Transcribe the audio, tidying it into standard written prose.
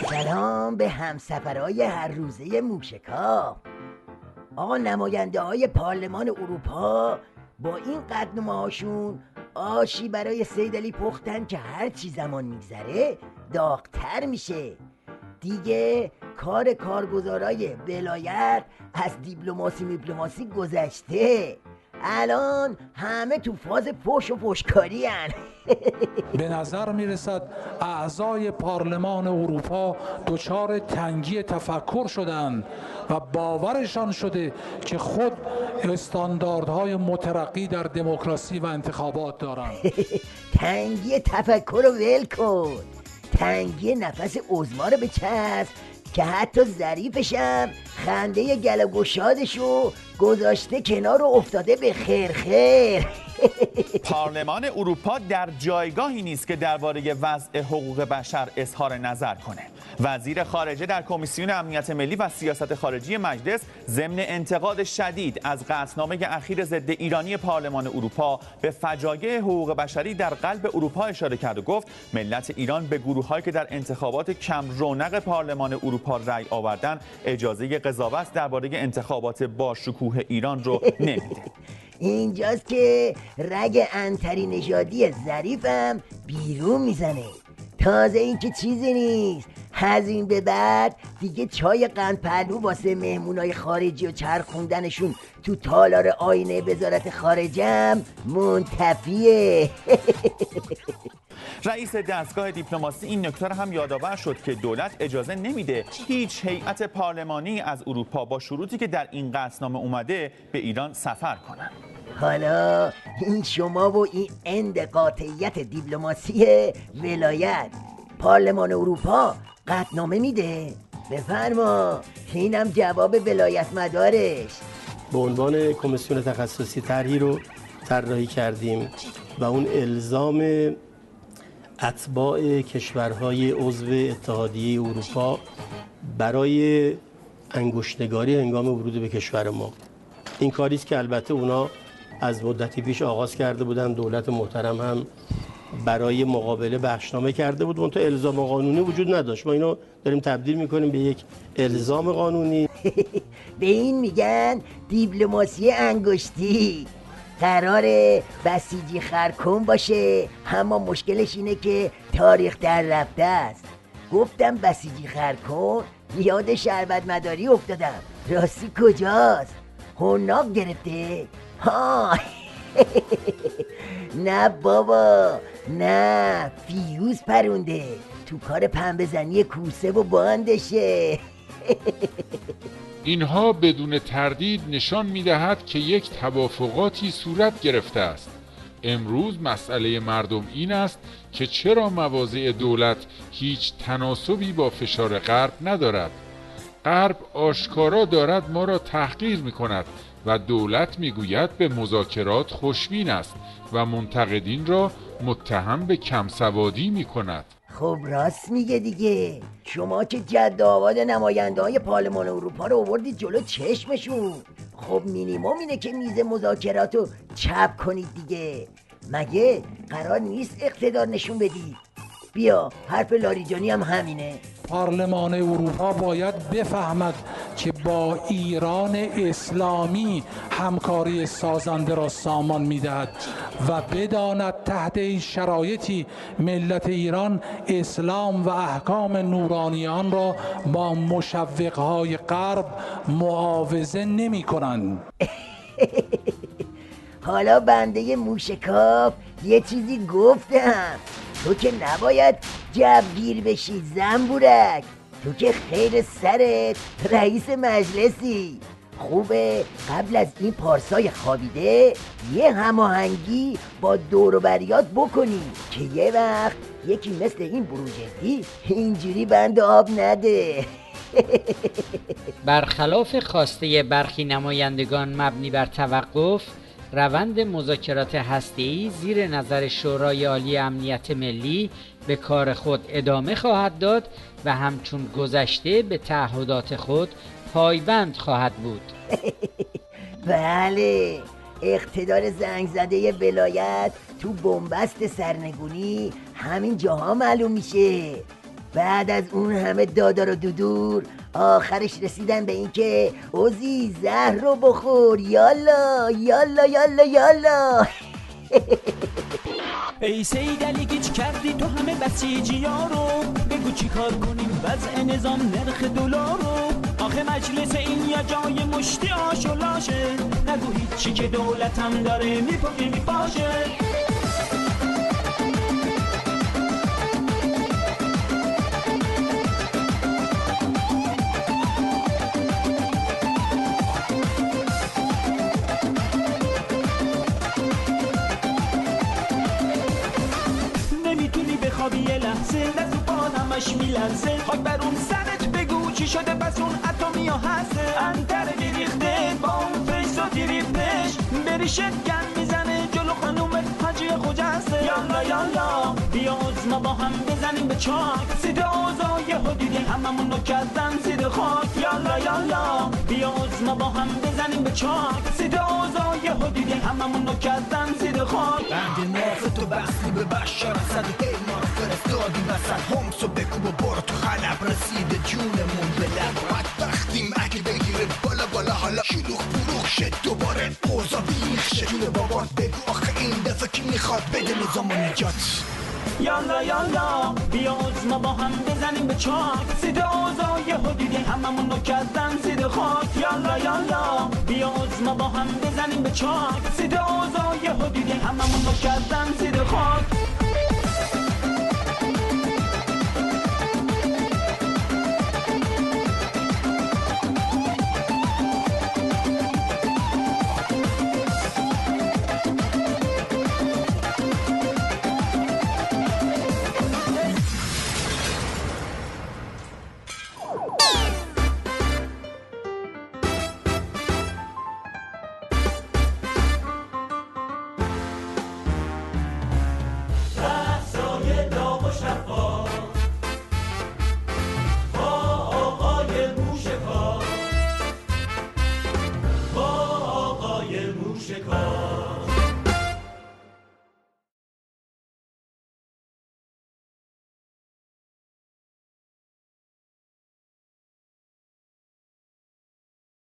سلام به همسفرهای هر روزه موشکا. آقا نماینده های پارلمان اروپا با این قدنمه‌هاشون آشی برای سیدعلی پختن که هر چی زمان میگذره داغ‌تر میشه. دیگه کار کارگزارای ولایت از دیپلماسی گذشته. الان همه تو فاز فحش و فحشکاری هن. به نظر میرسد اعضای پارلمان اروپا دچار تنگی تفکر شدند و باورشان شده که خود استانداردهای مترقی در دموکراسی و انتخابات دارند. تنگی تفکر رو ول کن، تنگی نفس عظما رو بچسب که حتی ظریفشم خنده گل گشادشو گذاشته کنار و افتاده به خیر. پارلمان اروپا در جایگاهی نیست که درباره وضع حقوق بشر اظهار نظر کنه. وزیر خارجه در کمیسیون امنیت ملی و سیاست خارجی مجلس ضمن انتقاد شدید از قطعنامه اخیر ضد ایرانی پارلمان اروپا به فجایع حقوق بشری در قلب اروپا اشاره کرد و گفت ملت ایران به گروه‌هایی که در انتخابات کم رونق پارلمان اروپا رأی آوردن اجازه قضاوت درباره انتخابات با شکوه ایران رو نمیده. اینجاست که رگ عنتری نژادی ظریفم بیرون میزنه. تازه این که چیزی نیست، از این به بعد دیگه چای قند پهلو واسه مهمونای خارجی و چرخوندنشون تو تالار آینه وزارت خارجم منتفیه. رئیس دستگاه دیپلماسی این نکته رو هم یادآور شد که دولت اجازه نمیده هیچ هیئت پارلمانی از اروپا با شروطی که در این قطعنامه اومده به ایران سفر کنن. حالا این شما و این اند قاطعیت دیپلماسی ولایت پارلمان اروپا قطعنامه میده؟ بفرما، اینم جواب ولایت مدارش. به عنوان کمیسیون تخصصی طرحی رو طراحی کردیم و اون الزام اتباع کشورهای عضو اتحادیه اروپا برای انگشتنگاری هنگام ورود به کشور ما. این کاری است که البته اونا از مدتی پیش آغاز کرده بودن، دولت محترم هم برای مقابله بخشنامه کرده بود، منتها الزام قانونی وجود نداشت. ما اینو داریم تبدیل میکنیم به یک الزام قانونی. به این میگن دیپلماسی انگشتی. قراره بسیجی خرکن باشه، اما مشکلش اینه که تاریخ در رفته است. گفتم بسیجی خرکن، یاد شربت مداری افتادم. راستی کجاست؟ حناق گرفته؟ ها. نه بابا، نه، فیوز پرونده تو کار پنبه‌زنی کوسه و باندشه. اینها بدون تردید نشان می‌دهد که یک توافقاتی صورت گرفته است. امروز مسئله مردم این است که چرا مواضع دولت هیچ تناسبی با فشار غرب ندارد. غرب آشکارا دارد ما را تحقیر می‌کند و دولت میگوید به مذاکرات خوشبین است و منتقدین را متهم به کمسوادی می‌کند. خب راست میگه دیگه. شما که جد آباد نماینده های پارلمان اروپا رو آوردید جلو چشمشون. خب مینیمم اینه که میز مذاکرات رو چپ کنید دیگه. مگه قرار نیست اقتدار نشون بدید؟ بیا، حرف لاریجانی هم همینه. پارلمان اروپا باید بفهمد که با ایران اسلامی همکاری سازنده را سامان می‌دهد و بداند تحت این شرایطی ملت ایران اسلام و احکام نورانیان را با مشوق‌های غرب معاوضه نمی‌کنند. حالا بنده موشکاف یه چیزی گفتم. تو که نباید جوگیر بشی زنبورک. تو که خیر سرت رئیس مجلسی. خوبه قبل از این پارسای خوابیده یه هماهنگی با دوروبریات بکنی که یه وقت یکی مثل این بروجردی اینجوری بند آب نده. برخلاف خواسته برخی نمایندگان مبنی بر توقف، روند مذاکرات هسته‌ای زیر نظر شورای عالی امنیت ملی به کار خود ادامه خواهد داد و همچون گذشته به تعهدات خود پایبند خواهد بود. بله، اقتدار زنگ زده ولایت تو بنبست سرنگونی همین جاها معلوم میشه. بعد از اون همه دادار و دودور آخرش رسیدن به این که اوزی زهر رو بخور، یالا یالا یالا یالا. ای سید علی گیج کردی تو همه بسیجی ها رو، بگو چی کار کنیم وضع نظام نرخ دلار رو. آخه مجلس این یا جای مشتی آش و لاشه، نگو هیچی که دولتم داره میپاشه. خوابی یه لحظه دست و پا همش میلرزه، خاک بر اون سرت بگو چی شده پس اون اتمی ها هسته. انتر بریخته با اون فیس و تریفتش، بری شکن میزنه جلو خانومت حاجی خجسته. یالا یالا بیا ما با هم بزنیم به چاک، سید آزای حدودی هممون رو کردن زیر خاک. یالا یالا بیا ما با هم بزنیم به چاک، سید آزای حدودی هممون رو کردن زیر خاک. بند ناف تو بستی به بشار اسد و ایمان فرستادی وسط همسو بکوب و برو تو خلب، رسیده جونمون به لب. بدبختیم اگه بگیره بالا بالا، حالا شلوخ بروخ شد دوباره اوضا بیخ شد. جون بابات بگو آخه این دفعه کی میخواد بده نظام و نجات. یالا یالا بیا ما با هم بزنیم به چاک، سید آزای حدودی هممون رو کردن زیر خاک. یالا یالا بیا ما با هم بزنیم به چاک، سید آزای حدودی هممون رو کردن زیر خاک.